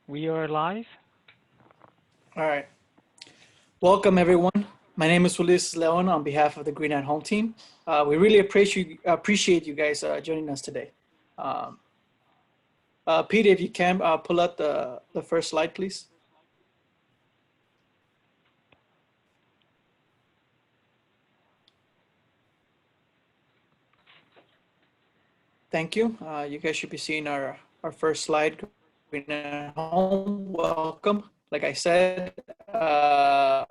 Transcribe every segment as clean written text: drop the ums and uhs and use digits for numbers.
We are live. All right. Welcome, everyone. My name is Ulises Leon on behalf of the Green at Home team. We really appreciate you guys joining us today. Um, Pete, if you can pull up the first slide, please. Thank you. You guys should be seeing our first slide, Green at Home. Welcome. Like I said, on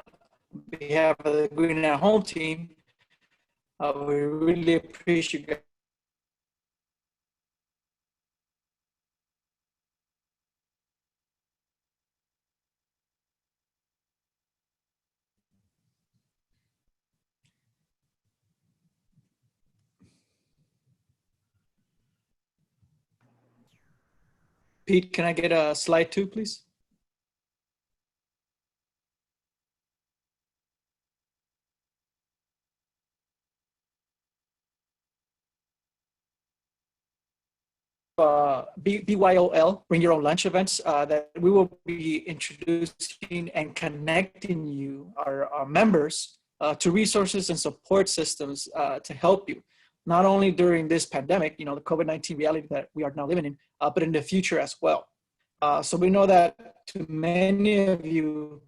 behalf of the Green at Home team, we really appreciate you guys. Pete, can I get a slide 2, please? BYOL, Bring Your Own Lunch events that we will be introducing and connecting you, our members, to resources and support systems to help you, not only during this pandemic, the COVID-19 reality that we are now living in, but in the future as well. So we know that to many of you,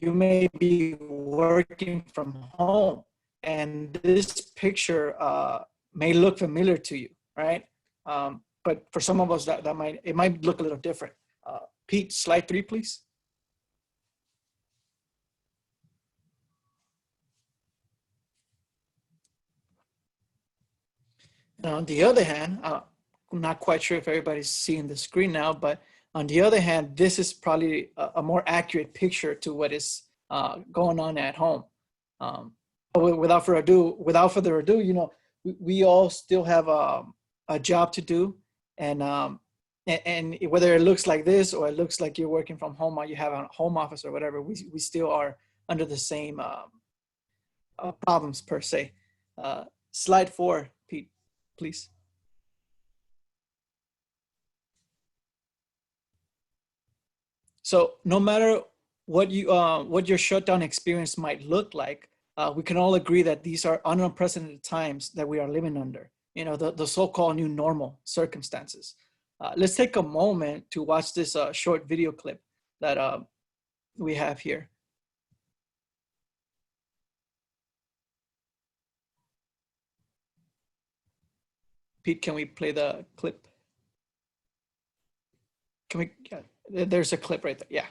you may be working from home, and this picture may look familiar to you, right? But for some of us, that might look a little different. Pete, slide 3, please. And on the other hand, I'm not quite sure if everybody's seeing the screen now, but on the other hand, this is probably a more accurate picture to what is going on at home. Without further ado, we all still have a job to do, and whether it looks like this or it looks like you're working from home or you have a home office or whatever, we still are under the same problems per se. Slide 4, Pete, please. So no matter what your shutdown experience might look like, we can all agree that these are unprecedented times that we are living under. The so-called new normal circumstances. Let's take a moment to watch this short video clip that we have here. Pete, can we play the clip? Can we? Yeah, there's a clip right there. Yeah.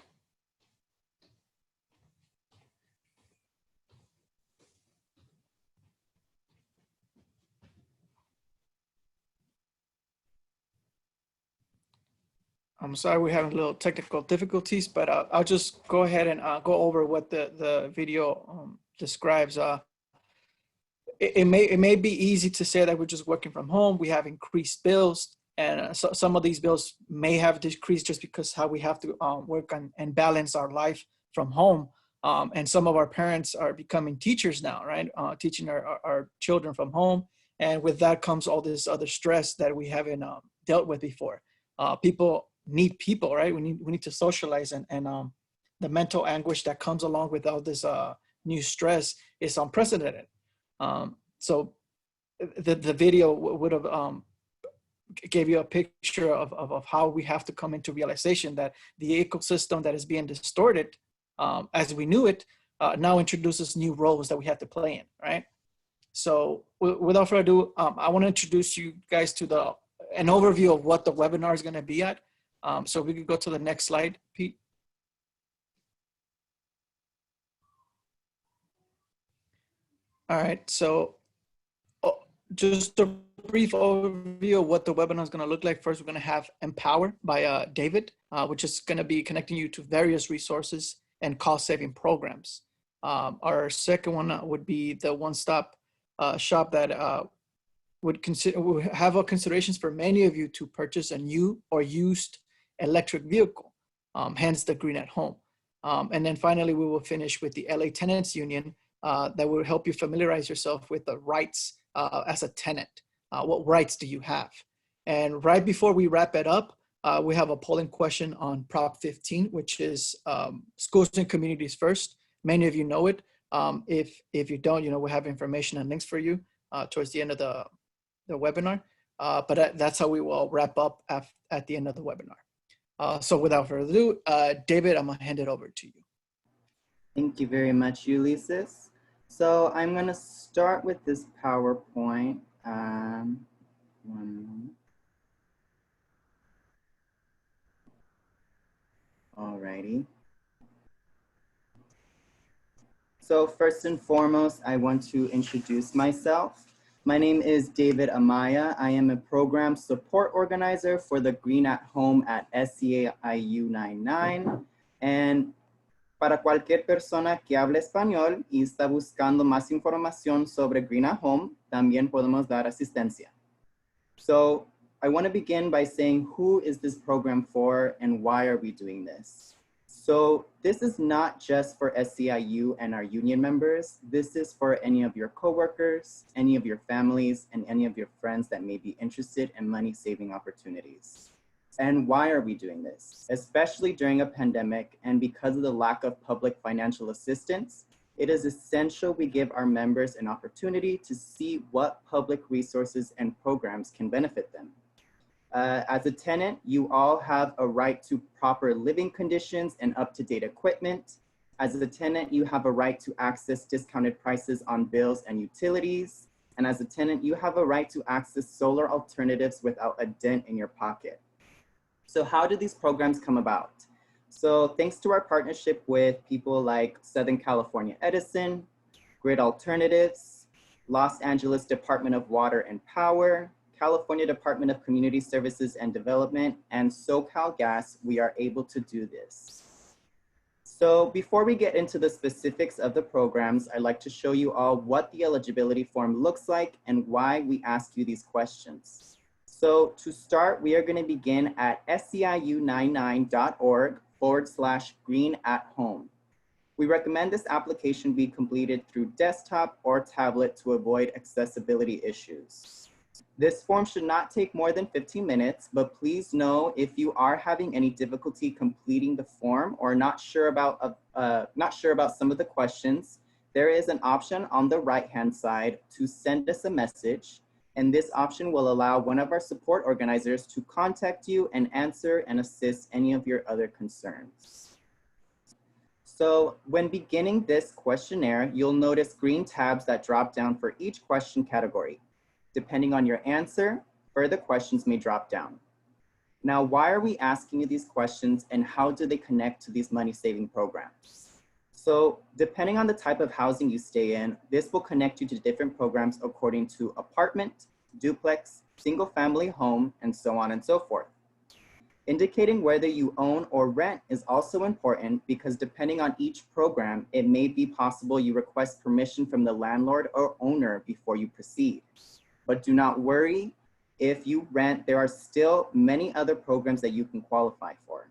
I'm sorry we're having a little technical difficulties, but I'll just go ahead and go over what the video describes. It may be easy to say that we're just working from home. We have increased bills, and so some of these bills may have decreased just because how we have to work on and balance our life from home. And some of our parents are becoming teachers now, right? Teaching our children from home. And with that comes all this other stress that we haven't dealt with before. People need people, right? We need to socialize, and the mental anguish that comes along with all this new stress is unprecedented. So the video would have gave you a picture of how we have to come into realization that the ecosystem that is being distorted as we knew it now introduces new roles that we have to play in, right? So without further ado, I want to introduce you guys to an overview of what the webinar is going to be at. So we could go to the next slide, Pete. All right, so just a brief overview of what the webinar is going to look like. First, we're going to have Empower by David, which is going to be connecting you to various resources and cost-saving programs. Our second one would be the one-stop shop that would have considerations for many of you to purchase a new or used electric vehicle, hence the Green at Home. And then finally, we will finish with the LA Tenants Union that will help you familiarize yourself with the rights as a tenant. What rights do you have? And right before we wrap it up, we have a polling question on Prop 15, which is schools and communities first. Many of you know it. If you don't, we have information and links for you towards the end of the webinar. But that's how we will wrap up at the end of the webinar. So without further ado, David, I'm gonna hand it over to you. Thank you very much, Ulysses. So I'm gonna start with this PowerPoint. One moment. Alrighty. So first and foremost, I want to introduce myself. My name is David Amaya. I am a program support organizer for the Green at Home at SCAIU 99. And para cualquier persona que hable español y está buscando más información sobre Green at Home, también podemos dar asistencia. So I want to begin by saying, who is this program for and why are we doing this? So this is not just for SCIU and our union members. This is for any of your coworkers, any of your families, and any of your friends that may be interested in money saving opportunities. And why are we doing this? Especially during a pandemic and because of the lack of public financial assistance, it is essential we give our members an opportunity to see what public resources and programs can benefit them. As a tenant, you all have a right to proper living conditions and up-to-date equipment. As a tenant, you have a right to access discounted prices on bills and utilities. And as a tenant, you have a right to access solar alternatives without a dent in your pocket. So how do these programs come about? So thanks to our partnership with people like Southern California Edison, Grid Alternatives, Los Angeles Department of Water and Power, California Department of Community Services and Development, and SoCal Gas, we are able to do this. So before we get into the specifics of the programs, I'd like to show you all what the eligibility form looks like and why we ask you these questions. So to start, we are going to begin at sciu99.org/green-at-home. We recommend this application be completed through desktop or tablet to avoid accessibility issues. This form should not take more than 15 minutes, but please know if you are having any difficulty completing the form or not sure about some of the questions, there is an option on the right-hand side to send us a message, and this option will allow one of our support organizers to contact you and answer and assist any of your other concerns. So when beginning this questionnaire, you'll notice green tabs that drop down for each question category. Depending on your answer, further questions may drop down. Now, why are we asking you these questions and how do they connect to these money-saving programs? So depending on the type of housing you stay in, this will connect you to different programs according to apartment, duplex, single-family home, and so on and so forth. Indicating whether you own or rent is also important because depending on each program, it may be possible you request permission from the landlord or owner before you proceed. But do not worry, if you rent, there are still many other programs that you can qualify for.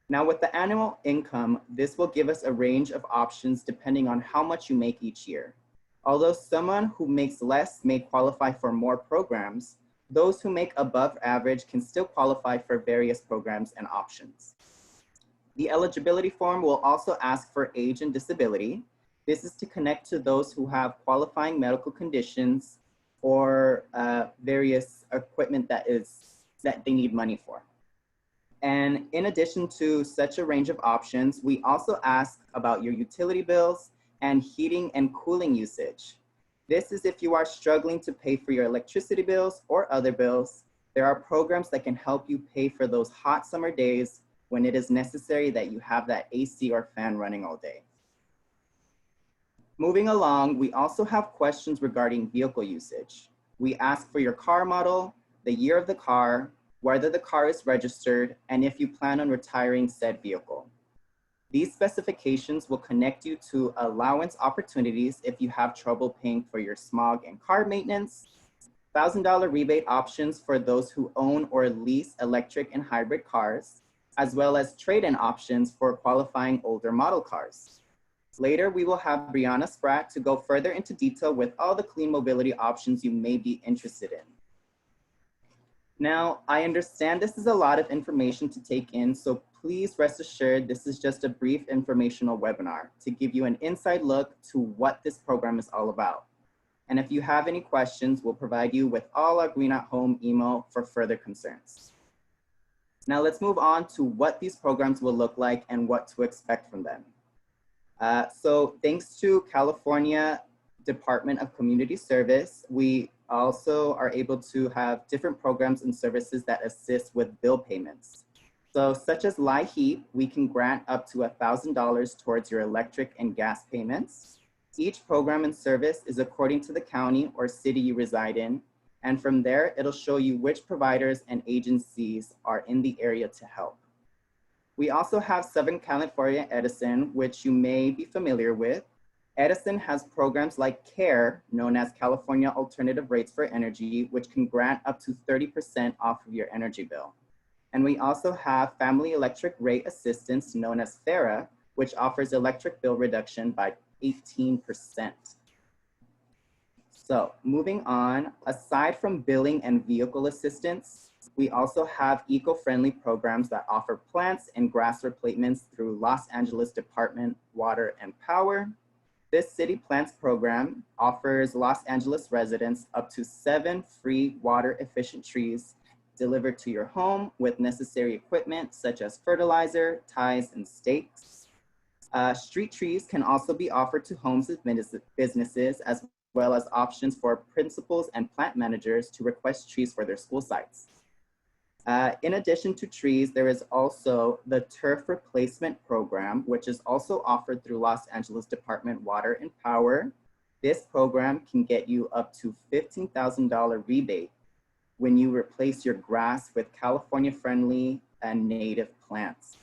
Now with the annual income, this will give us a range of options depending on how much you make each year. Although someone who makes less may qualify for more programs, those who make above average can still qualify for various programs and options. The eligibility form will also ask for age and disability. This is to connect to those who have qualifying medical conditions or various equipment that they need money for. And in addition to such a range of options, we also ask about your utility bills and heating and cooling usage. This is if you are struggling to pay for your electricity bills or other bills. There are programs that can help you pay for those hot summer days when it is necessary that you have that AC or fan running all day. Moving along, we also have questions regarding vehicle usage. We ask for your car model, the year of the car, whether the car is registered, and if you plan on retiring said vehicle. These specifications will connect you to allowance opportunities if you have trouble paying for your smog and car maintenance, $1,000 rebate options for those who own or lease electric and hybrid cars, as well as trade-in options for qualifying older model cars. Later, we will have Brianna Spratt to go further into detail with all the clean mobility options you may be interested in. Now, I understand this is a lot of information to take in, so please rest assured this is just a brief informational webinar to give you an inside look to what this program is all about. And if you have any questions, we'll provide you with all our Green at Home email for further concerns. Now let's move on to what these programs will look like and what to expect from them. So thanks to California Department of Community Service, we also are able to have different programs and services that assist with bill payments. So such as LIHEAP, we can grant up to $1,000 towards your electric and gas payments. Each program and service is according to the county or city you reside in. And from there, it'll show you which providers and agencies are in the area to help. We also have Southern California Edison, which you may be familiar with. Edison has programs like CARE, known as California Alternative Rates for Energy, which can grant up to 30% off of your energy bill. And we also have Family Electric Rate Assistance, known as FERA, which offers electric bill reduction by 18%. So moving on, aside from billing and vehicle assistance, we also have eco-friendly programs that offer plants and grass replacements through Los Angeles Department, Water and Power. This City Plants program offers Los Angeles residents up to 7 free water efficient trees delivered to your home with necessary equipment such as fertilizer, ties, and stakes. Street trees can also be offered to homes and businesses, as well as options for principals and plant managers to request trees for their school sites. In addition to trees, there is also the turf replacement program, which is also offered through Los Angeles Department Water and Power. This program can get you up to $15,000 rebate when you replace your grass with California-friendly and native plants.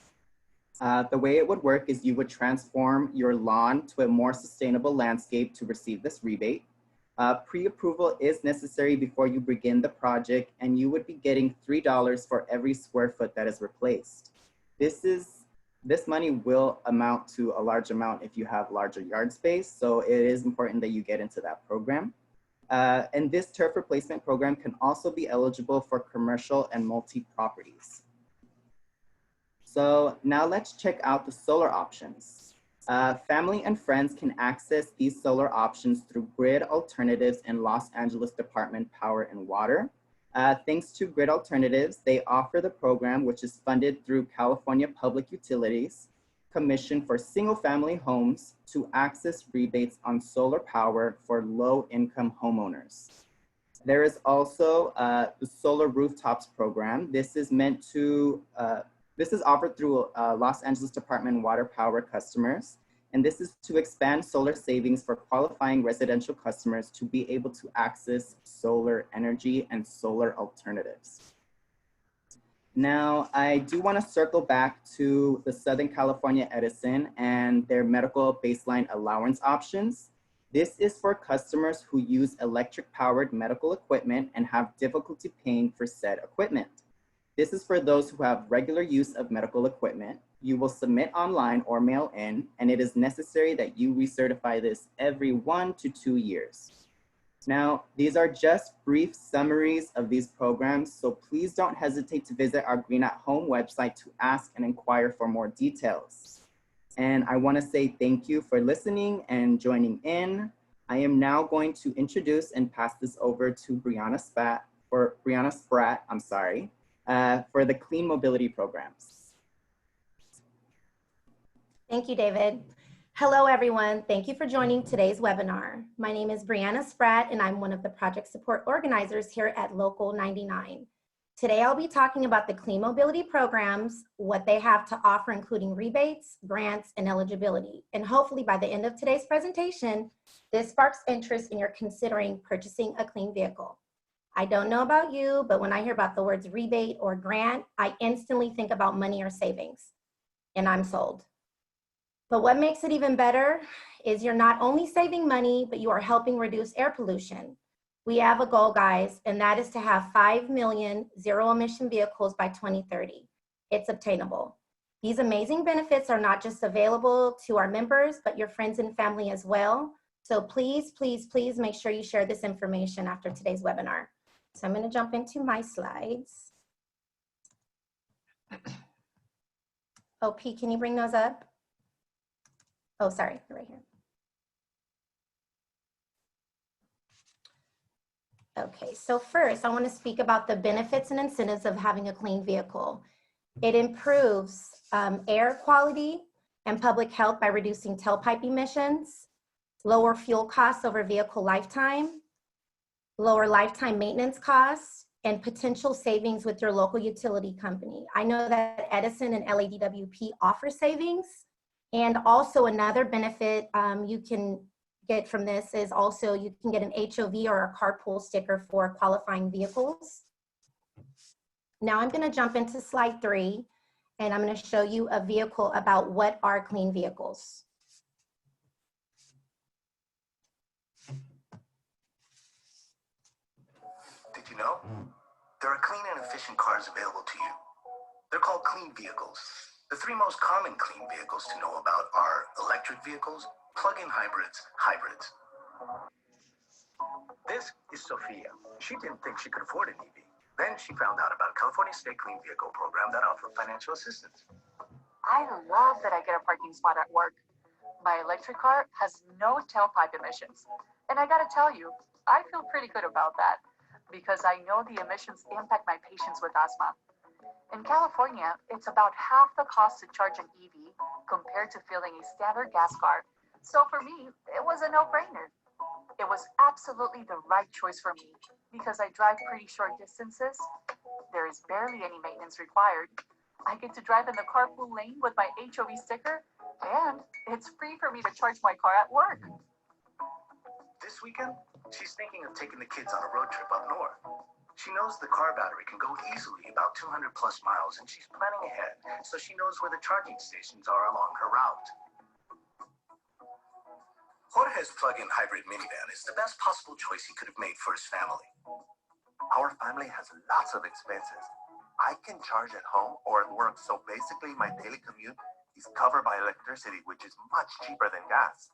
The way it would work is you would transform your lawn to a more sustainable landscape to receive this rebate. Pre-approval is necessary before you begin the project, and you would be getting $3 for every square foot that is replaced. This money will amount to a large amount if you have larger yard space, so it is important that you get into that program. And this turf replacement program can also be eligible for commercial and multi-properties. So now let's check out the solar options. Family and friends can access these solar options through Grid Alternatives and Los Angeles Department Power and Water. Thanks to Grid Alternatives, they offer the program, which is funded through California Public Utilities Commission for single-family homes to access rebates on solar power for low-income homeowners. There is also the Solar Rooftops program. This is meant to This is offered through Los Angeles Department Water Power customers, and this is to expand solar savings for qualifying residential customers to be able to access solar energy and solar alternatives. Now, I do want to circle back to the Southern California Edison and their medical baseline allowance options. This is for customers who use electric-powered medical equipment and have difficulty paying for said equipment. This is for those who have regular use of medical equipment. You will submit online or mail in, and it is necessary that you recertify this every 1 to 2 years. Now, these are just brief summaries of these programs, so please don't hesitate to visit our Green at Home website to ask and inquire for more details. And I want to say thank you for listening and joining in. I am now going to introduce and pass this over to Brianna Spratt, for the Clean Mobility programs. Thank you, David. Hello, everyone. Thank you for joining today's webinar. My name is Brianna Spratt, and I'm one of the project support organizers here at Local 99. Today, I'll be talking about the Clean Mobility programs, what they have to offer, including rebates, grants, and eligibility. And hopefully by the end of today's presentation, this sparks interest in your considering purchasing a clean vehicle. I don't know about you, but when I hear about the words rebate or grant, I instantly think about money or savings, and I'm sold. But what makes it even better is you're not only saving money, but you are helping reduce air pollution. We have a goal, guys, and that is to have 5 million zero-emission vehicles by 2030. It's obtainable. These amazing benefits are not just available to our members, but your friends and family as well. So please, please, please make sure you share this information after today's webinar. So I'm going to jump into my slides. Oh, Pete, can you bring those up? Oh, sorry, they're right here. Okay, so first I want to speak about the benefits and incentives of having a clean vehicle. It improves air quality and public health by reducing tailpipe emissions, lower fuel costs over vehicle lifetime, lower lifetime maintenance costs, and potential savings with your local utility company. I know that Edison and LADWP offer savings, and also another benefit you can get from this is also you can get an HOV or a carpool sticker for qualifying vehicles. Now I'm going to jump into slide 3, and I'm going to show you a vehicle about what are clean vehicles. Did you know? There are clean and efficient cars available to you. They're called clean vehicles. The 3 most common clean vehicles to know about are electric vehicles, plug-in hybrids, hybrids. This is Sophia. She didn't think she could afford an EV. Then she found out about a California State Clean Vehicle program that offered financial assistance. I love that I get a parking spot at work. My electric car has no tailpipe emissions. And I gotta tell you, I feel pretty good about that because I know the emissions impact my patients with asthma. In California, it's about half the cost to charge an EV compared to filling a standard gas car. So for me, it was a no-brainer. It was absolutely the right choice for me because I drive pretty short distances. There is barely any maintenance required. I get to drive in the carpool lane with my HOV sticker, and it's free for me to charge my car at work. This weekend, she's thinking of taking the kids on a road trip up north. She knows the car battery can go easily about 200 plus miles, and she's planning ahead so she knows where the charging stations are along her route. Jorge's plug-in hybrid minivan is the best possible choice he could have made for his family. Our family has lots of expenses. I can charge at home or at work, so basically my daily commute is covered by electricity, which is much cheaper than gas.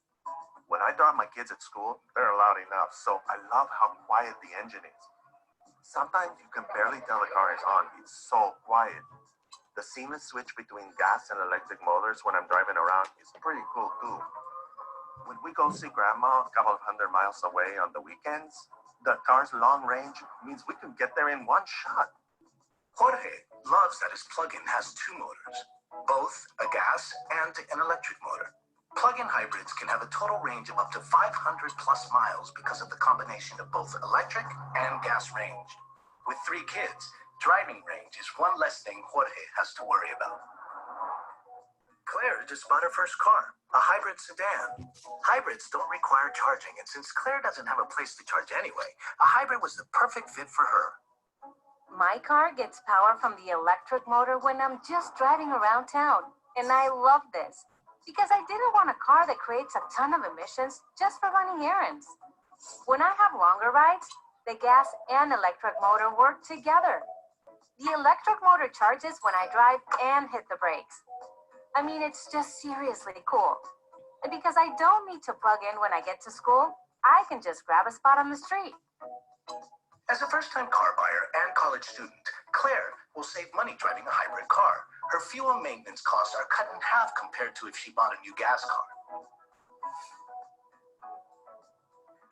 When I drop my kids at school, they're loud enough, so I love how quiet the engine is. Sometimes you can barely tell the car is on. It's so quiet. The seamless switch between gas and electric motors when I'm driving around is pretty cool too. When we go see grandma a couple of 100 miles away on the weekends, the car's long range means we can get there in one shot. Jorge loves that his plug-in has 2 motors, both a gas and an electric motor. Plug-in hybrids can have a total range of up to 500 plus miles because of the combination of both electric and gas range. With 3 kids, driving range is one less thing Jorge has to worry about. Claire just bought her first car, a hybrid sedan. Hybrids don't require charging, and since Claire doesn't have a place to charge anyway, a hybrid was the perfect fit for her. My car gets power from the electric motor when I'm just driving around town, and I love this because I didn't want a car that creates a ton of emissions just for running errands. When I have longer rides, the gas and electric motor work together. The electric motor charges when I drive and hit the brakes. I mean, it's just seriously cool. And because I don't need to plug in when I get to school, I can just grab a spot on the street. As a first-time car buyer and college student, Claire will save money driving a hybrid car. Her fuel and maintenance costs are cut in half compared to if she bought a new gas car.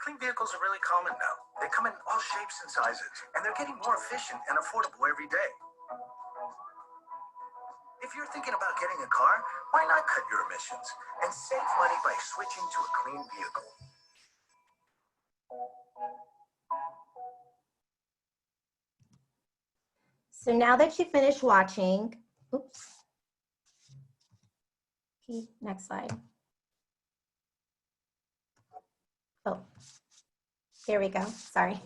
Clean vehicles are really common now. They come in all shapes and sizes, and they're getting more efficient and affordable every day. If you're thinking about getting a car, why not cut your emissions and save money by switching to a clean vehicle? So now that you finished watching, oops. Okay, next slide. Oh, here we go, sorry.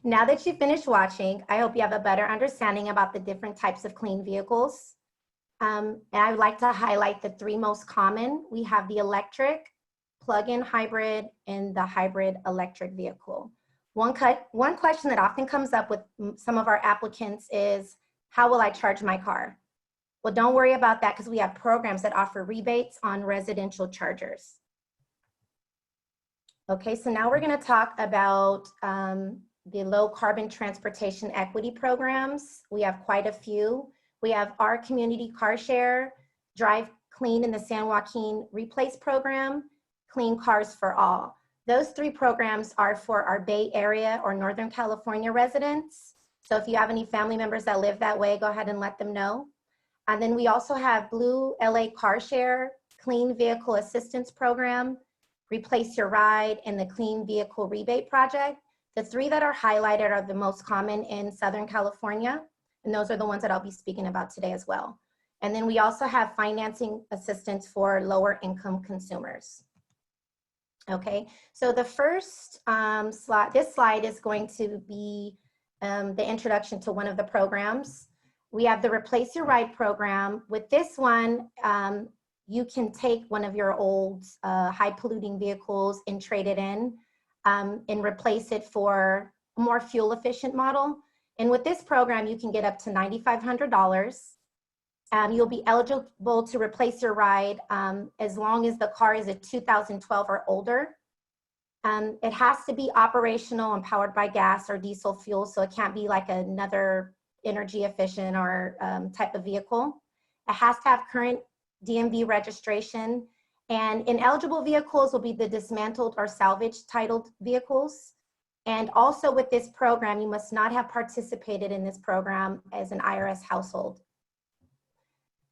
Now that you finished watching, I hope you have a better understanding about the different types of clean vehicles. And I would like to highlight the 3 most common. We have the electric, plug-in hybrid, and the hybrid electric vehicle. One question that often comes up with some of our applicants is, how will I charge my car? Well, don't worry about that because we have programs that offer rebates on residential chargers. Okay, so now we're going to talk about the low carbon transportation equity programs. We have quite a few. We have our community car share, Drive Clean in the San Joaquin Replace program, Clean Cars for All. Those 3 programs are for our Bay Area or Northern California residents. So if you have any family members that live that way, go ahead and let them know. And then we also have Blue LA Car Share, Clean Vehicle Assistance Program, Replace Your Ride, and the Clean Vehicle Rebate Project. The 3 that are highlighted are the most common in Southern California, and those are the ones that I'll be speaking about today as well. And then we also have financing assistance for lower income consumers. Okay, so the first slide, this slide is going to be the introduction to one of the programs. We have the Replace Your Ride program. With this one, you can take one of your old high polluting vehicles and trade it in and replace it for a more fuel efficient model. And with this program, you can get up to $9,500. You'll be eligible to replace your ride as long as the car is a 2012 or older. It has to be operational and powered by gas or diesel fuel, so it can't be like another energy efficient or type of vehicle. It has to have current DMV registration, and ineligible vehicles will be the dismantled or salvaged titled vehicles. And also with this program, you must not have participated in this program as an IRS household.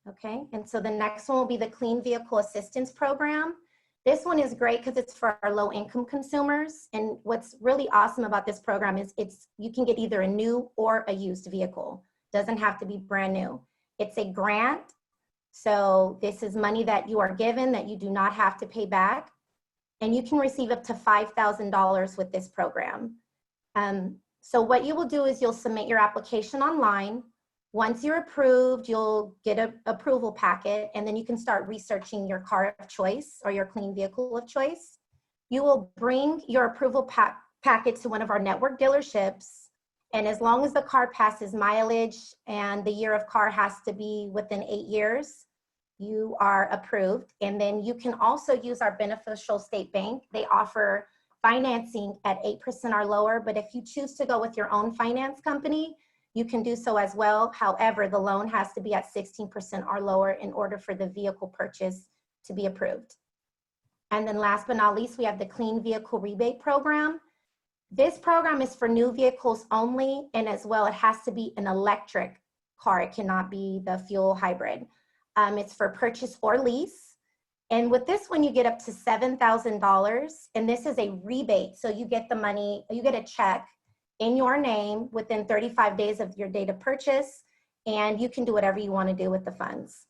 Okay, and so the next one will be the Clean Vehicle Assistance Program. This one is great because it's for our low income consumers. And what's really awesome about this program is you can get either a new or a used vehicle. Doesn't have to be brand new. It's a grant. So this is money that you are given that you do not have to pay back. And you can receive up to $5,000 with this program. So what you will do is you'll submit your application online. Once you're approved, you'll get an approval packet, and then you can start researching your car of choice or your clean vehicle of choice. You will bring your approval packet to one of our network dealerships, and as long as the car passes mileage and the year of car has to be within 8 years, you are approved. And then you can also use our beneficial state bank. They offer financing at 8% or lower, but if you choose to go with your own finance company, you can do so as well. However, the loan has to be at 16% or lower in order for the vehicle purchase to be approved. And then last but not least, we have the Clean Vehicle Rebate Program. This program is for new vehicles only, and as well, it has to be an electric car. It cannot be the fuel hybrid. It's for purchase or lease. And with this one, you get up to $7,000, and this is a rebate. So you get the money, you get a check in your name within 35 days of your date of purchase, and you can do whatever you want to do with the funds.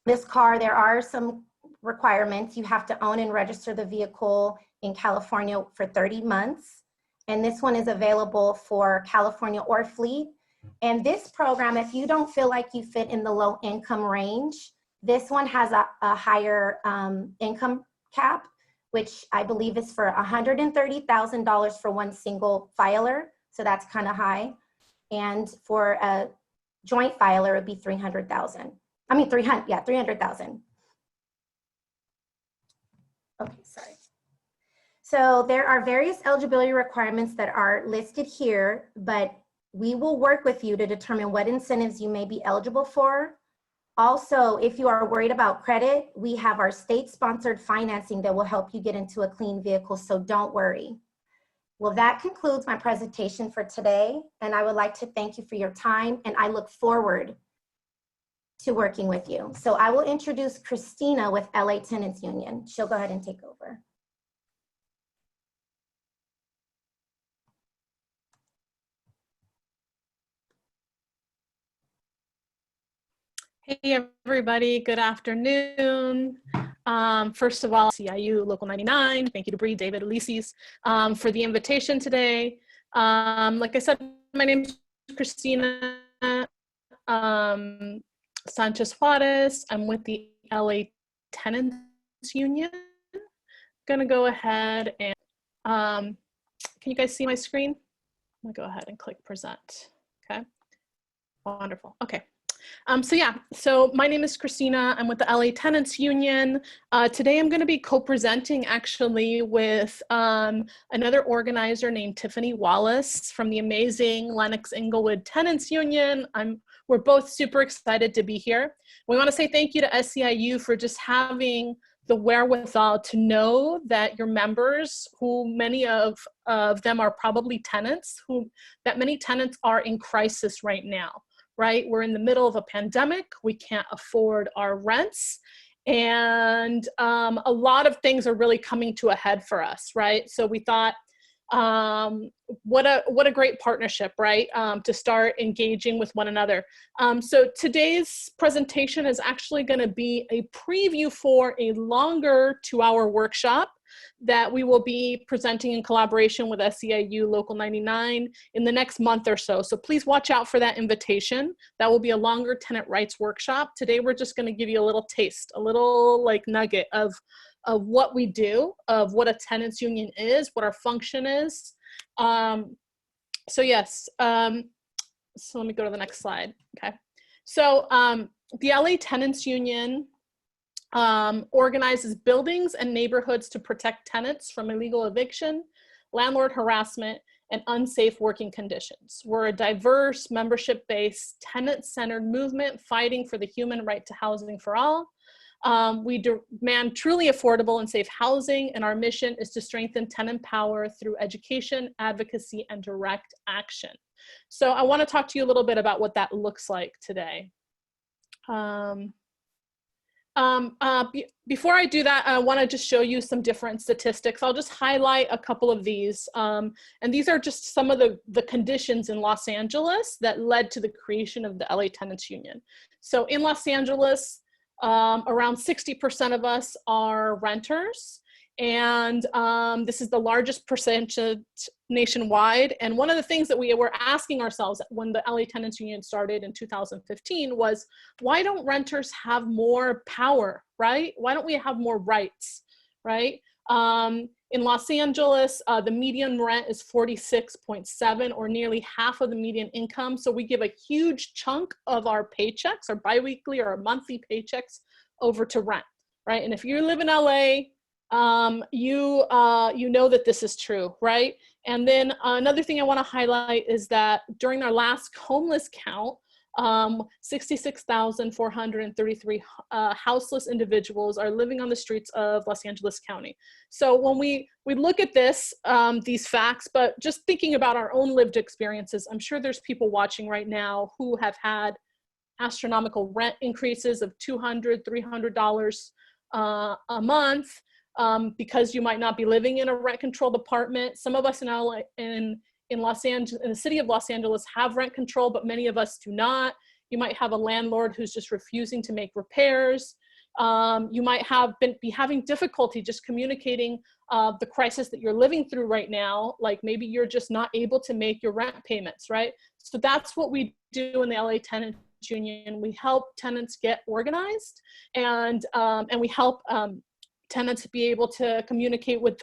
This car, there are some requirements. You have to own and register the vehicle in California for 30 months. And this one is available for California or fleet. And this program, if you don't feel like you fit in the low income range, this one has a higher income cap, which I believe is for $130,000 for one single filer. So that's kind of high. And for a joint filer, it would be $300,000. I mean, $300,000. Okay, sorry. So there are various eligibility requirements that are listed here, but we will work with you to determine what incentives you may be eligible for. Also, if you are worried about credit, we have our state-sponsored financing that will help you get into a clean vehicle, so don't worry. Well, that concludes my presentation for today, and I would like to thank you for your time, and I look forward to working with you. So I will introduce Christina with LA Tenants Union. She'll go ahead and take over. Hey everybody, good afternoon. First of all, CIU Local 99, thank you to Bree, David, Elises for the invitation today. Like I said, my name is Christina Sanchez Juarez. I'm with the LA Tenants Union. I'm gonna go ahead and, can you guys see my screen? I'm gonna go ahead and click present, okay? Wonderful, okay. So yeah, so my name is Christina. I'm with the LA Tenants Union. Today I'm going to be co-presenting actually with another organizer named Tiffany Wallace from the amazing Lenox Inglewood Tenants Union. We're both super excited to be here. We want to say thank you to SEIU for just having the wherewithal to know that your members, who many of them are probably tenants, that many tenants are in crisis right now. Right? We're in the middle of a pandemic. We can't afford our rents. And a lot of things are really coming to a head for us, right? So we thought, what a great partnership, right? To start engaging with one another. So today's presentation is actually going to be a preview for a longer 2-hour workshop that we will be presenting in collaboration with SEIU Local 99 in the next month or so. So please watch out for that invitation. That will be a longer tenant rights workshop. Today, we're just going to give you a little taste, a little like nugget of what we do, of what a tenants union is, what our function is. So yes, so let me go to the next slide. Okay. So the LA Tenants Union organizes buildings and neighborhoods to protect tenants from illegal eviction, landlord harassment, and unsafe working conditions. We're a diverse, membership-based, tenant-centered movement fighting for the human right to housing for all. We demand truly affordable and safe housing, and our mission is to strengthen tenant power through education, advocacy, and direct action. So I want to talk to you a little bit about what that looks like today. Before I do that, I want to just show you some different statistics. I'll just highlight a couple of these. And these are just some of the conditions in Los Angeles that led to the creation of the LA Tenants Union. So in Los Angeles, around 60% of us are renters. And this is the largest percentage nationwide. And one of the things that we were asking ourselves when the LA Tenants Union started in 2015 was, why don't renters have more power, right? Why don't we have more rights, right? In Los Angeles, the median rent is 46.7, or nearly half of the median income. So we give a huge chunk of our paychecks, our biweekly or our monthly paychecks, over to rent, right? And if you live in LA, you know that this is true, right? And then another thing I want to highlight is that during our last homeless count, 66,433 houseless individuals are living on the streets of Los Angeles County. So when we look at this, these facts, but just thinking about our own lived experiences, I'm sure there's people watching right now who have had astronomical rent increases of $200, $300 a month. Because you might not be living in a rent-controlled apartment. Some of us in LA, in Los Angeles, in the city of Los Angeles, have rent control, but many of us do not. You might have a landlord who's just refusing to make repairs. You might be having difficulty just communicating the crisis that you're living through right now. Like maybe you're just not able to make your rent payments, right? So that's what we do in the LA Tenants Union. We help tenants get organized, and we help tenants be able to communicate with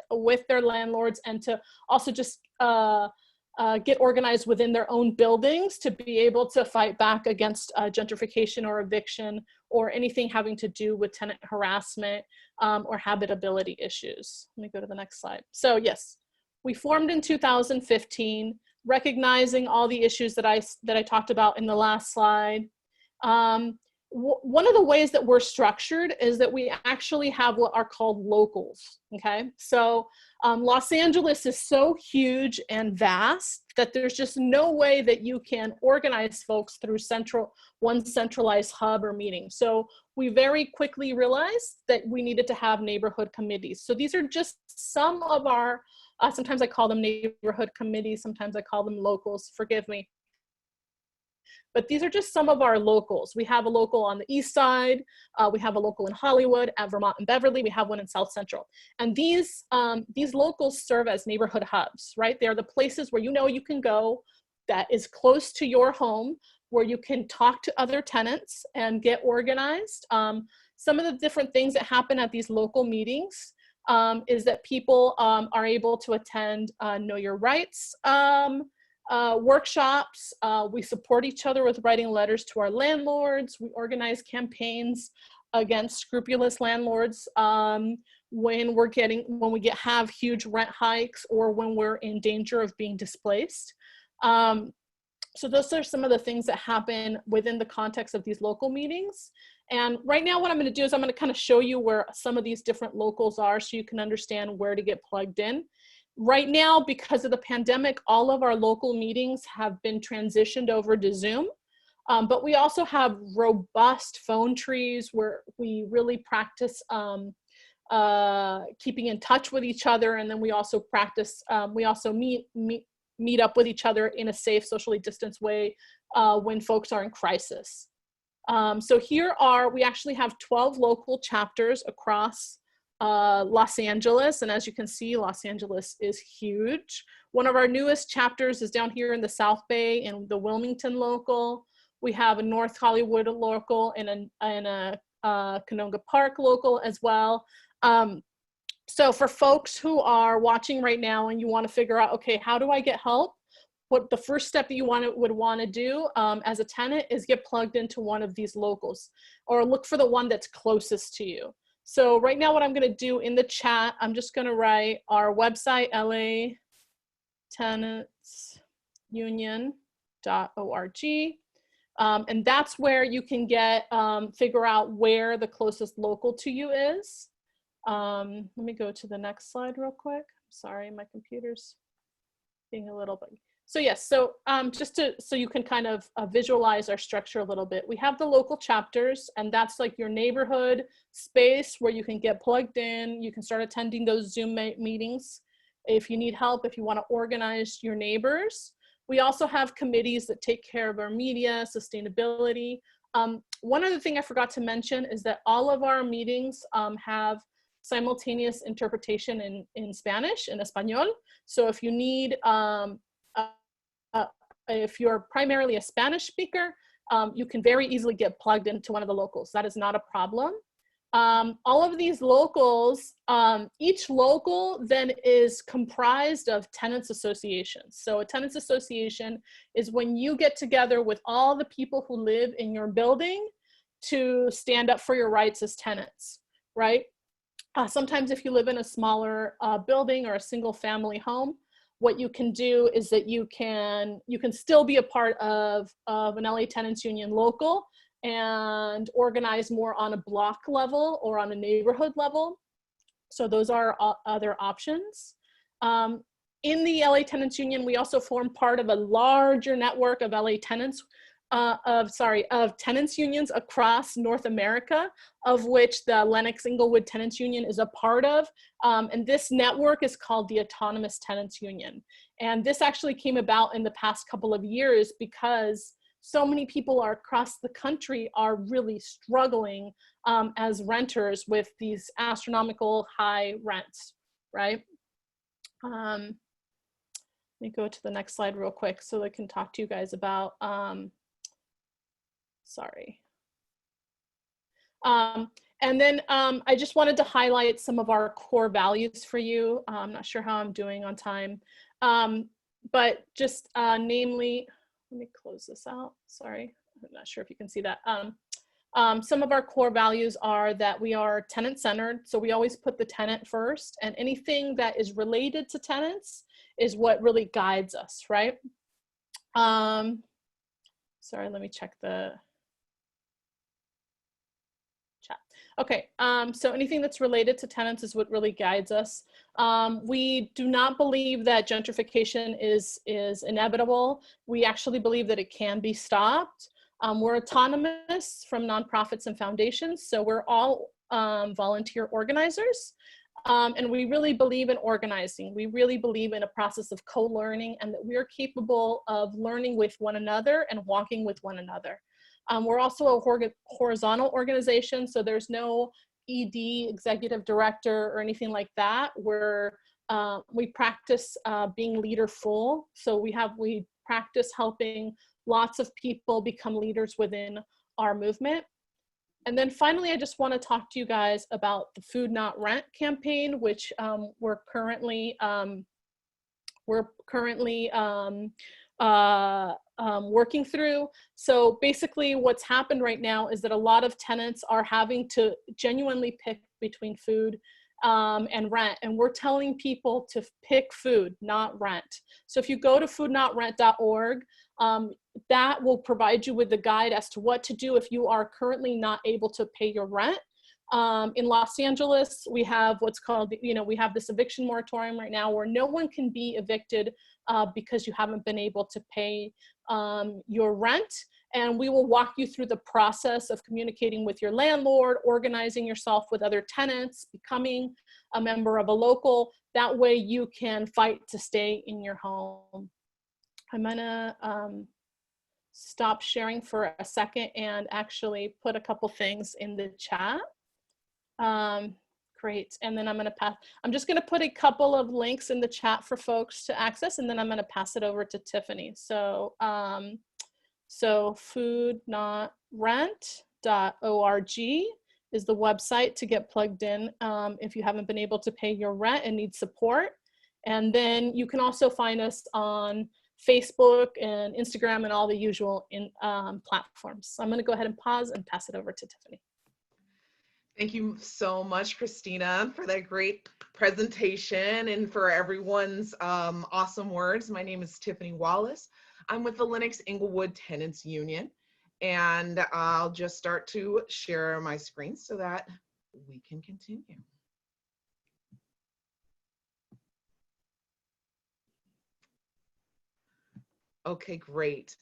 their landlords, and to also just get organized within their own buildings to be able to fight back against gentrification or eviction or anything having to do with tenant harassment or habitability issues. Let me go to the next slide. So yes, we formed in 2015, recognizing all the issues that I talked about in the last slide. One of the ways that we're structured is that we actually have what are called locals, okay? So Los Angeles is so huge and vast that there's just no way that you can organize folks through one centralized hub or meeting. So we very quickly realized that we needed to have neighborhood committees. So these are just some of our, sometimes I call them neighborhood committees, sometimes I call them locals, forgive me. But these are just some of our locals. We have a local on the east side. We have a local in Hollywood, at Vermont and Beverly. We have one in South Central. And these locals serve as neighborhood hubs, right? They're the places where you know you can go that is close to your home, where you can talk to other tenants and get organized. Some of the different things that happen at these local meetings is that people are able to attend Know Your Rights Workshops, we support each other with writing letters to our landlords. We organize campaigns against scrupulous landlords when we have huge rent hikes or when we're in danger of being displaced. So those are some of the things that happen within the context of these local meetings. And right now what I'm going to do is I'm going to kind of show you where some of these different locals are so you can understand where to get plugged in. Right now, because of the pandemic, all of our local meetings have been transitioned over to Zoom. But we also have robust phone trees where we really practice keeping in touch with each other. And then we also practice, we also meet up with each other in a safe, socially distanced way when folks are in crisis. So we actually have 12 local chapters across Los Angeles. And as you can see, Los Angeles is huge. One of our newest chapters is down here in the South Bay in the Wilmington local. We have a North Hollywood local and a Canoga Park local as well. So for folks who are watching right now and you want to figure out, okay, how do I get help? What the first step that you would want to do as a tenant is get plugged into one of these locals or look for the one that's closest to you. So right now what I'm going to do in the chat, I'm just going to write our website, latenantsunion.org. And that's where you can figure out where the closest local to you is. Let me go to the next slide real quick. Sorry, my computer's being a little buggy. So yes, so so you can kind of visualize our structure a little bit. We have the local chapters, and that's like your neighborhood space where you can get plugged in. You can start attending those Zoom meetings if you need help, if you want to organize your neighbors. We also have committees that take care of our media, sustainability. One other thing I forgot to mention is that all of our meetings have simultaneous interpretation in Spanish, in Español. So if you need, if you're primarily a Spanish speaker, you can very easily get plugged into one of the locals. That is not a problem. All of these locals, each local then is comprised of tenants associations. So a tenants association is when you get together with all the people who live in your building to stand up for your rights as tenants, right? Sometimes if you live in a smaller building or a single family home, what you can do is that you can still be a part of an LA Tenants Union local and organize more on a block level or on a neighborhood level. So those are other options. In the LA Tenants Union, we also form part of a larger network of LA tenants, of tenants unions across North America, of which the Lenox Inglewood Tenants Union is a part of. And this network is called the Autonomous Tenants Union. And this actually came about in the past couple of years because so many people across the country are really struggling as renters with these astronomical high rents, right? Let me go to the next slide real quick so I can talk to you guys about, and then I just wanted to highlight some of our core values for you. I'm not sure how I'm doing on time, but just namely, let me close this out. Sorry, I'm not sure if you can see that. Some of our core values are that we are tenant-centered, so we always put the tenant first, and anything that is related to tenants is what really guides us, right? Sorry, let me check the chat. Okay, so anything that's related to tenants is what really guides us. We do not believe that gentrification is inevitable. We actually believe that it can be stopped. We're autonomous from nonprofits and foundations, so we're all volunteer organizers. And we really believe in organizing. We really believe in a process of co-learning and that we are capable of learning with one another and walking with one another. We're also a horizontal organization, so there's no ED, executive director, or anything like that. We practice being leaderful, so we practice helping lots of people become leaders within our movement. And then finally, I just want to talk to you guys about the Food Not Rent campaign, which we're currently working through. So basically what's happened right now is that a lot of tenants are having to genuinely pick between food and rent. And we're telling people to pick food, not rent. So if you go to foodnotrent.org, that will provide you with the guide as to what to do if you are currently not able to pay your rent. In Los Angeles, we have what's called, we have this eviction moratorium right now where no one can be evicted because you haven't been able to pay your rent. And we will walk you through the process of communicating with your landlord, organizing yourself with other tenants, becoming a member of a local. That way you can fight to stay in your home. I'm gonna stop sharing for a second and actually put a couple things in the chat. Great, and then I'm just gonna put a couple of links in the chat for folks to access, and then I'm gonna pass it over to Tiffany. So, so foodnotrent.org is the website to get plugged in if you haven't been able to pay your rent and need support. And then you can also find us on Facebook and Instagram and all the usual platforms. So I'm gonna go ahead and pause and pass it over to Tiffany. Thank you so much, Christina, for that great presentation and for everyone's awesome words. My name is Tiffany Wallace. I'm with the Lenox Inglewood Tenants Union, and I'll just start to share my screen so that we can continue. Okay, great.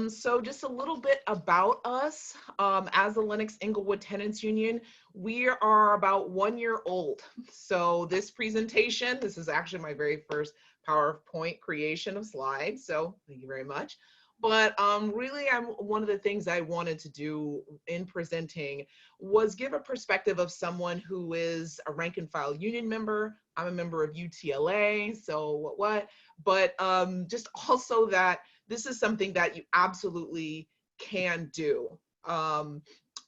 So just a little bit about us. As the Lenox Inglewood Tenants Union, we are about 1 year old. So this presentation, this is actually my very first PowerPoint creation of slides. So thank you very much. But really, one of the things I wanted to do in presenting was give a perspective of someone who is a rank and file union member. I'm a member of UTLA, so what? But just also that this is something that you absolutely can do, and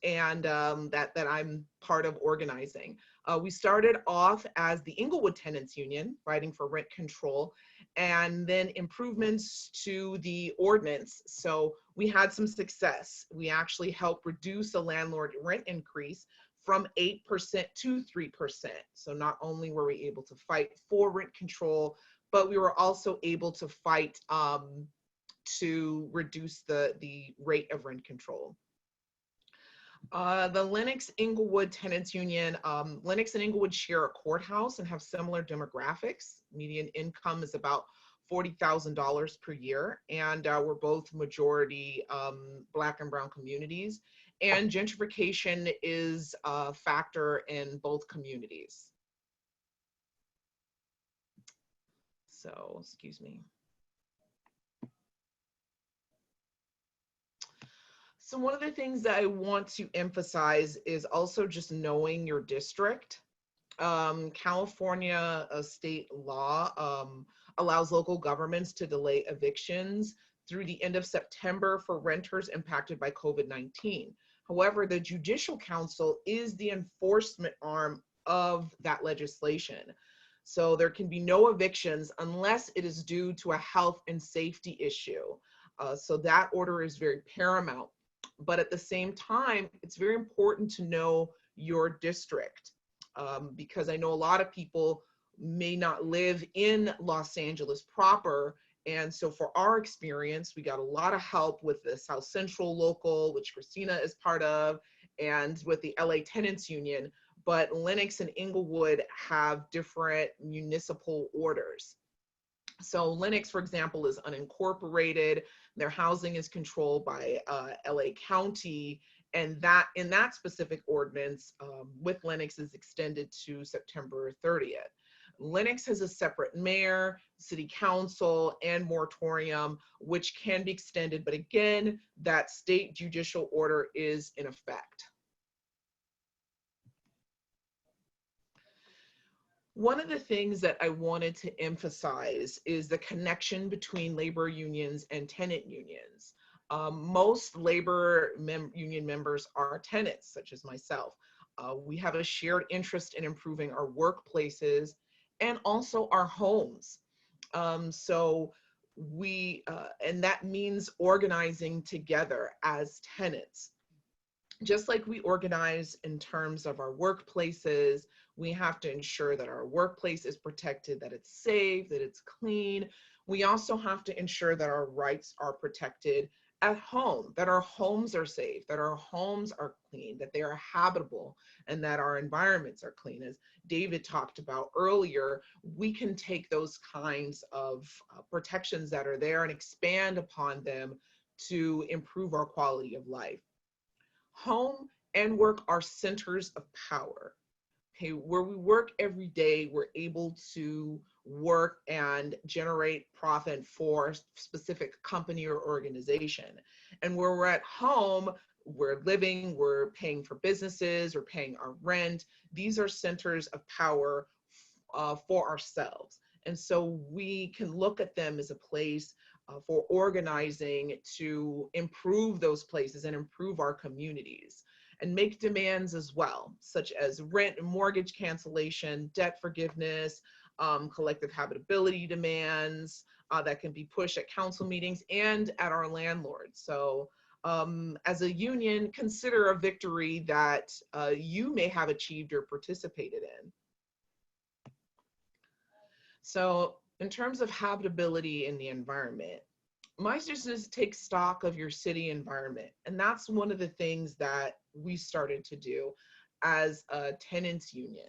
that I'm part of organizing. We started off as the Inglewood Tenants Union, fighting for rent control, and then improvements to the ordinance. So we had some success. We actually helped reduce the landlord rent increase from 8% to 3%. So not only were we able to fight for rent control, but we were also able to fight to reduce the rate of rent control. The Lenox Inglewood Tenants Union, Lenox and Inglewood share a courthouse and have similar demographics. Median income is about $40,000 per year, and we're both majority Black and Brown communities. And gentrification is a factor in both communities. So, excuse me. So one of the things that I want to emphasize is also just knowing your district. California state law allows local governments to delay evictions through the end of September for renters impacted by COVID-19. However, the Judicial Council is the enforcement arm of that legislation. So there can be no evictions unless it is due to a health and safety issue. So that order is very paramount. But at the same time, it's very important to know your district, because I know a lot of people may not live in Los Angeles proper. And so for our experience, we got a lot of help with the South Central local, which Christina is part of, and with the LA Tenants Union. But Lenox and Inglewood have different municipal orders. So Lenox, for example, is unincorporated. Their housing is controlled by LA County, and that in that specific ordinance with Lenox is extended to September 30th. Lenox has a separate mayor, city council, and moratorium, which can be extended, but again, that state judicial order is in effect. One of the things that I wanted to emphasize is the connection between labor unions and tenant unions. Most labor union members are tenants, such as myself. We have a shared interest in improving our workplaces and also our homes. So and that means organizing together as tenants. Just like we organize in terms of our workplaces, we have to ensure that our workplace is protected, that it's safe, that it's clean. We also have to ensure that our rights are protected at home, that our homes are safe, that our homes are clean, that they are habitable, and that our environments are clean. As David talked about earlier, we can take those kinds of protections that are there and expand upon them to improve our quality of life. Home and work are centers of power. Okay, where we work every day, we're able to work and generate profit for a specific company or organization. And where we're at home, we're living, we're paying for businesses, we're paying our rent. These are centers of power for ourselves. And so we can look at them as a place for organizing to improve those places and improve our communities, and make demands as well, such as rent and mortgage cancellation, debt forgiveness, collective habitability demands that can be pushed at council meetings and at our landlords. So as a union, consider a victory that you may have achieved or participated in. So in terms of habitability in the environment, my suggestion is take stock of your city environment. And that's one of the things that we started to do as a tenants union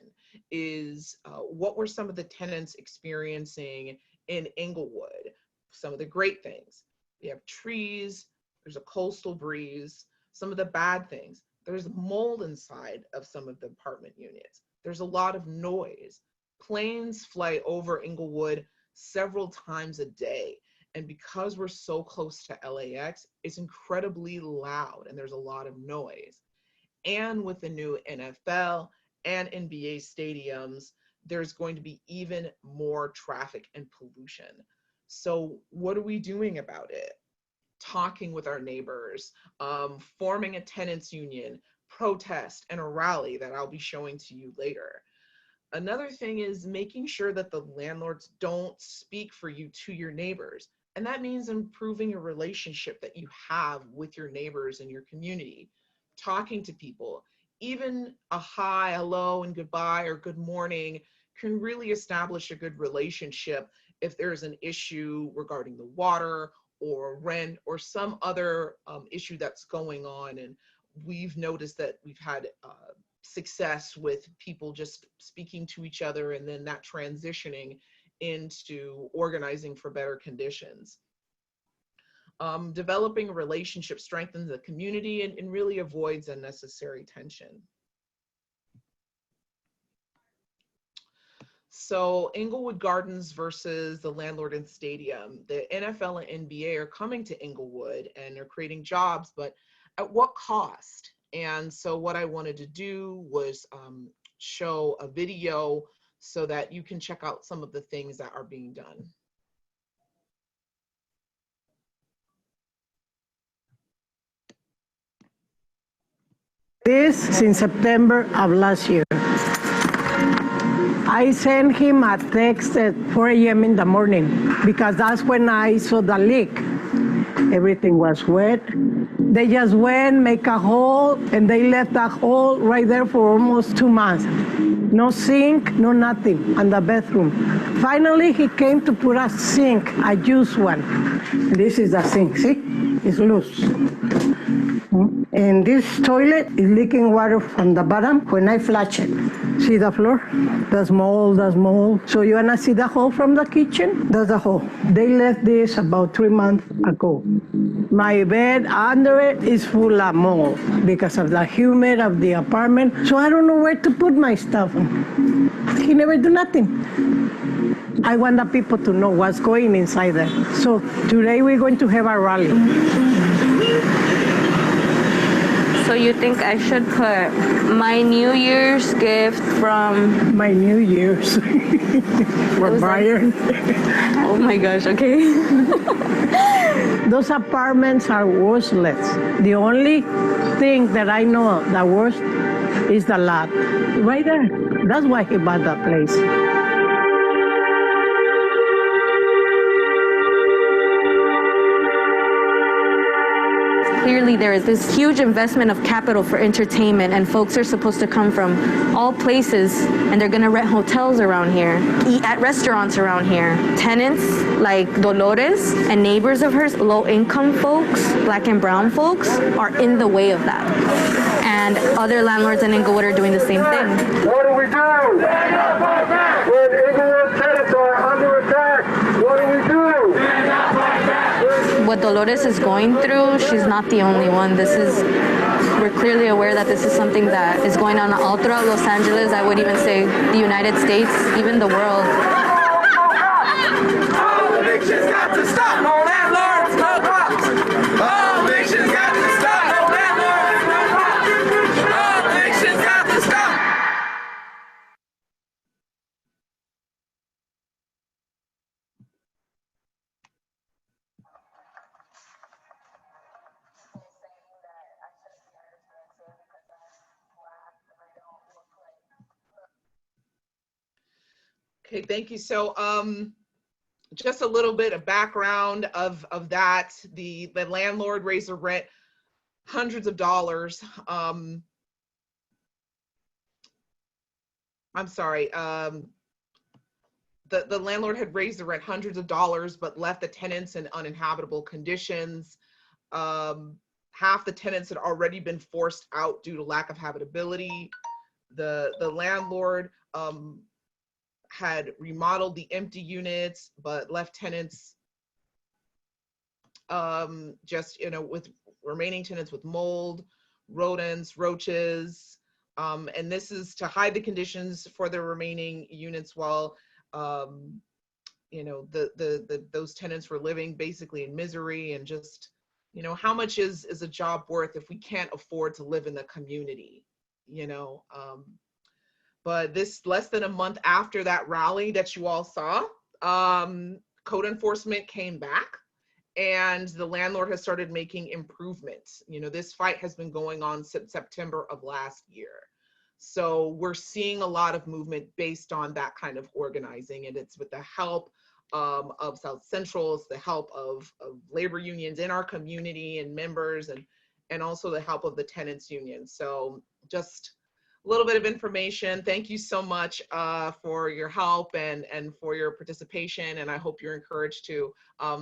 is what were some of the tenants experiencing in Inglewood? Some of the great things. We have trees, there's a coastal breeze. Some of the bad things, there's mold inside of some of the apartment units. There's a lot of noise. Planes fly over Inglewood several times a day. And because we're so close to LAX, it's incredibly loud and there's a lot of noise. And with the new NFL and NBA stadiums, there's going to be even more traffic and pollution. So what are we doing about it? Talking with our neighbors, forming a tenants union, protest, and a rally that I'll be showing to you later. Another thing is making sure that the landlords don't speak for you to your neighbors. And that means improving a relationship that you have with your neighbors in your community, talking to people. Even a hi, hello, and goodbye or good morning can really establish a good relationship if there's an issue regarding the water or rent or some other issue that's going on. And we've noticed that we've had success with people just speaking to each other and then that transitioning into organizing for better conditions. Developing a relationship strengthens the community and really avoids unnecessary tension. So Inglewood Gardens versus the landlord and stadium. The NFL and NBA are coming to Inglewood and they're creating jobs, but at what cost? And so what I wanted to do was show a video so that you can check out some of the things that are being done. This since September of last year. I sent him a text at 4 a.m. in the morning because that's when I saw the leak. Everything was wet. They just went, make a hole, and they left that hole right there for almost 2 months. No sink, no nothing, in the bathroom. Finally, he came to put a sink, a used one. This is the sink, see? It's loose. And this toilet is leaking water from the bottom when I flush it. See the floor? There's mold, there's mold. So you wanna see the hole from the kitchen? That's the hole. They left this about 3 months ago. My bed under it is full of mold because of the humid of the apartment. So I don't know where to put my stuff. He never do nothing. I want the people to know what's going inside there. So today we're going to have a rally. So you think I should put my New Year's gift from... My New Year's. From Brian. Oh my gosh, okay. Those apartments are worthless. The only thing that I know the worst is the lot. Right there. That's why he bought that place. clearly there is this huge investment of capital for entertainment, and folks are supposed to come from all places, and they're gonna rent hotels around here, eat at restaurants around here. Tenants like Dolores and neighbors of hers, low-income folks, black and brown folks, are in the way of that. And other landlords in Inglewood are doing the same thing. What do we do? When Inglewood tenants are under attack, what do we do? What Dolores is going through, she's not the only one. We're clearly aware that this is something that is going on all throughout Los Angeles. I would even say the United States, even the world. All evictions got to stop. No landlords, no cops. All evictions got to stop. No landlords, no cops. All evictions got to stop. Okay, thank you. So just a little bit of background of that. The landlord raised the rent hundreds of dollars. I'm sorry. The landlord had raised the rent hundreds of dollars, but left the tenants in uninhabitable conditions. Half the tenants had already been forced out due to lack of habitability. The landlord had remodeled the empty units, but left tenants just, with remaining tenants with mold, rodents, roaches. And this is to hide the conditions for the remaining units while, those tenants were living basically in misery and just, how much is a job worth if we can't afford to live in the community, But this less than a month after that rally that you all saw, code enforcement came back and the landlord has started making improvements. This fight has been going on since September of last year. So we're seeing a lot of movement based on that kind of organizing, and it's with the help of South Central, it's the help of labor unions in our community and members, and also the help of the tenants union. So just a little bit of information. Thank you so much for your help and for your participation. And I hope you're encouraged to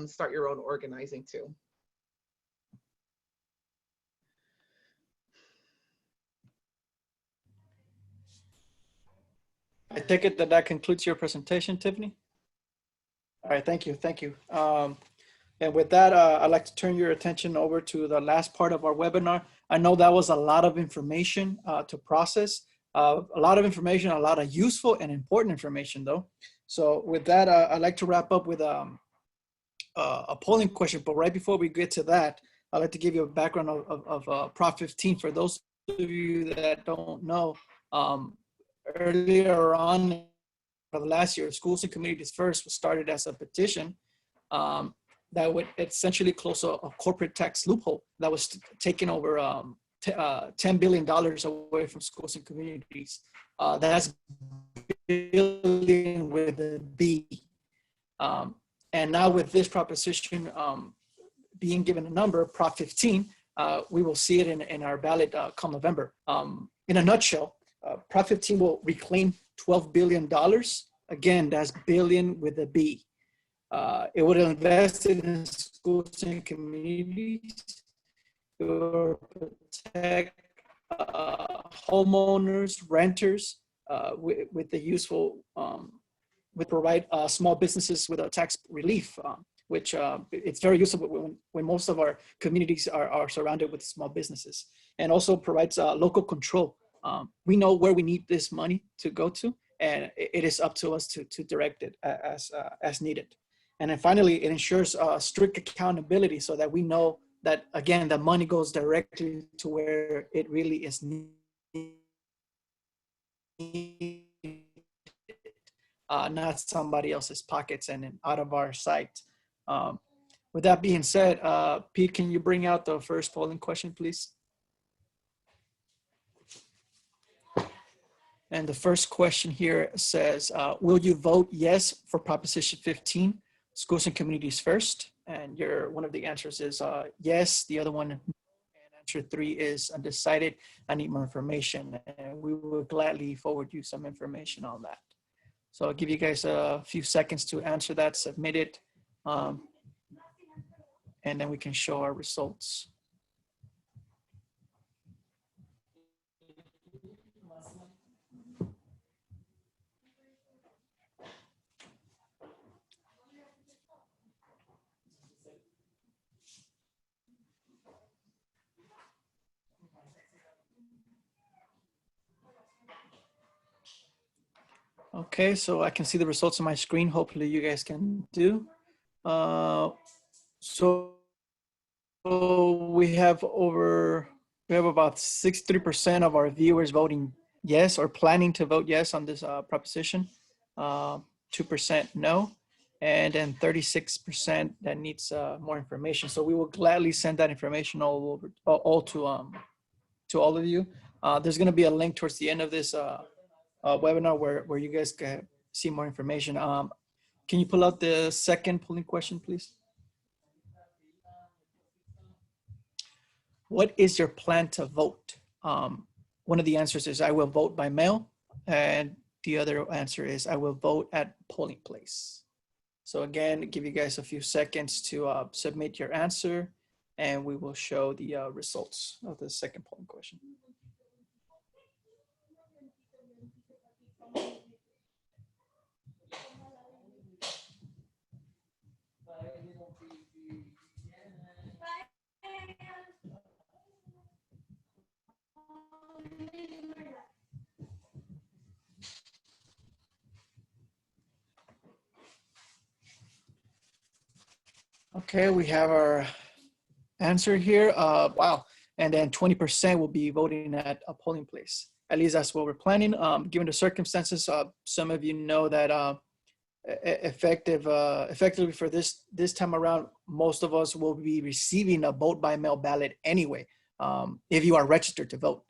start your own organizing too. I take it that concludes your presentation, Tiffany? All right, thank you, thank you. And with that, I'd like to turn your attention over to the last part of our webinar. I know that was a lot of information to process, a lot of information, a lot of useful and important information though. So with that, I'd like to wrap up with a polling question, but right before we get to that, I'd like to give you a background of Prop 15 for those of you that don't know. Earlier on for the last year, Schools and Communities First was started as a petition that would essentially close a corporate tax loophole that was taking over $10 billion away from schools and communities. That's billion with a B. And now with this proposition being given a number, Prop 15, we will see it in our ballot come November. In a nutshell, Prop 15 will reclaim $12 billion. Again, that's billion with a B. It would invest in schools and communities. It will protect homeowners, renters with the useful, would provide small businesses with a tax relief, which it's very useful when most of our communities are surrounded with small businesses, and also provides local control. We know where we need this money to go to, and it is up to us to direct it as needed. And then finally, it ensures strict accountability so that we know that, again, the money goes directly to where it really is needed, not somebody else's pockets and out of our sight. With that being said, Pete, can you bring out the first polling question, please? And the first question here says, will you vote yes for Proposition 15, Schools and Communities First? And one of the answers is yes, the other one answer 3 is undecided. I need more information, and we will gladly forward you some information on that. So I'll give you guys a few seconds to answer that, submit it, and then we can show our results. Okay, so I can see the results on my screen. Hopefully you guys can do. So we have about 63% of our viewers voting yes or planning to vote yes on this proposition. 2% no, and then 36% that needs more information. So we will gladly send that information all to all of you. There's going to be a link towards the end of this webinar where you guys can see more information. Can you pull out the second polling question, please? What is your plan to vote? One of the answers is I will vote by mail, and the other answer is I will vote at polling place. So again, give you guys a few seconds to submit your answer, and we will show the results of the second polling question. Okay, we have our answer here. Wow. And then 20% will be voting at a polling place. At least that's what we're planning. Given the circumstances, some of you know that effectively for this time around, most of us will be receiving a vote by mail ballot anyway, if you are registered to vote.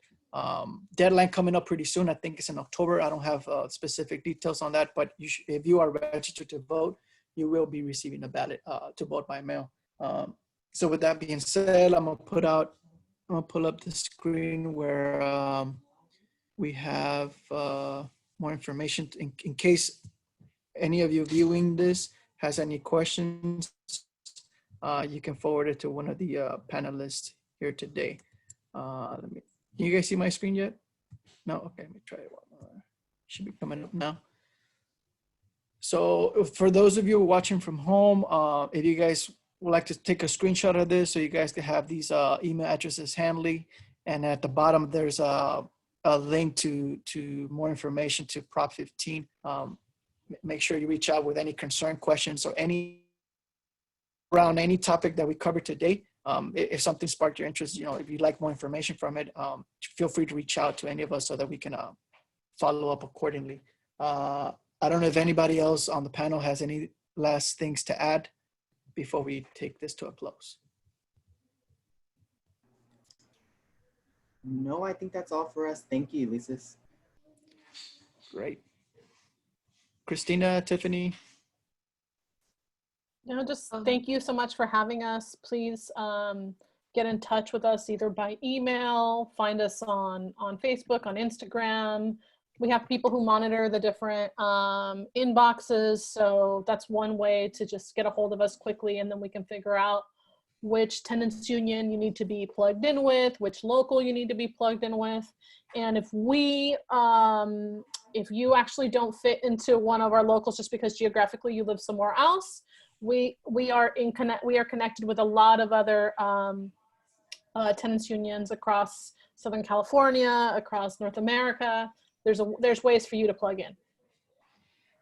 Deadline coming up pretty soon. I think it's in October. I don't have specific details on that, but if you are registered to vote, you will be receiving a ballot to vote by mail. So with that being said, I'm gonna pull up the screen where we have more information in case any of you viewing this has any questions. You can forward it to one of the panelists here today. Can you guys see my screen yet? No? Okay, let me try it one more. Should be coming up now. So for those of you watching from home, if you guys would like to take a screenshot of this so you guys can have these email addresses handy, and at the bottom there's a link to more information to Prop 15. Make sure you reach out with any concern, questions, or around any topic that we covered today. If something sparked your interest, if you'd like more information from it, feel free to reach out to any of us so that we can follow up accordingly. I don't know if anybody else on the panel has any last things to add before we take this to a close. No, I think that's all for us. Thank you, Ulysses. Great. Christina, Tiffany. No, just thank you so much for having us. Please get in touch with us either by email, find us on Facebook, on Instagram. We have people who monitor the different inboxes. So that's one way to just get a hold of us quickly, and then we can figure out which tenants union you need to be plugged in with, which local you need to be plugged in with. And if you actually don't fit into one of our locals just because geographically you live somewhere else, we are connected with a lot of other tenants unions across Southern California, across North America. There's ways for you to plug in.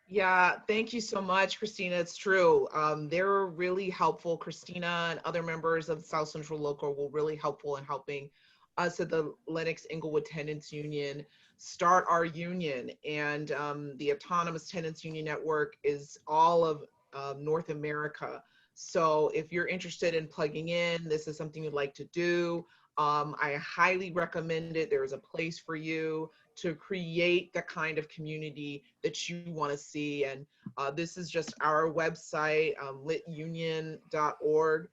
Yeah, thank you so much, Christina. It's true. They're really helpful. Christina and other members of the South Central Local were really helpful in helping us at the Lenox Inglewood Tenants Union start our union. And the Autonomous Tenants Union Network is all of North America. So if you're interested in plugging in, this is something you'd like to do, I highly recommend it. There is a place for you to create the kind of community that you want to see. And this is just our website, litunion.org.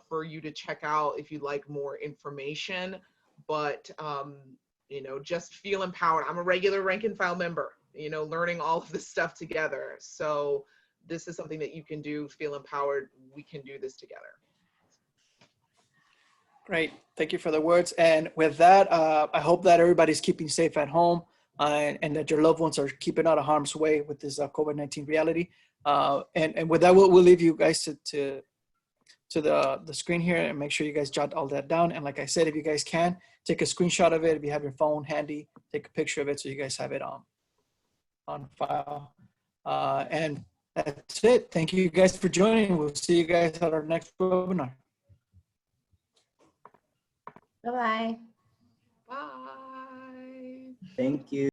for you to check out if you'd like more information. But, you know, just feel empowered. I'm a regular rank and file member, you know, learning all of this stuff together. So this is something that you can do, feel empowered. We can do this together. Great. Thank you for the words. And with that, I hope that everybody's keeping safe at home and that your loved ones are keeping out of harm's way with this COVID-19 reality. And with that, we'll leave you guys to the screen here and make sure you guys jot all that down. And like I said, if you guys can, take a screenshot of it. If you have your phone handy, take a picture of it so you guys have it on file. And that's it. Thank you guys for joining. We'll see you guys at our next webinar. Bye-bye. Bye. Thank you.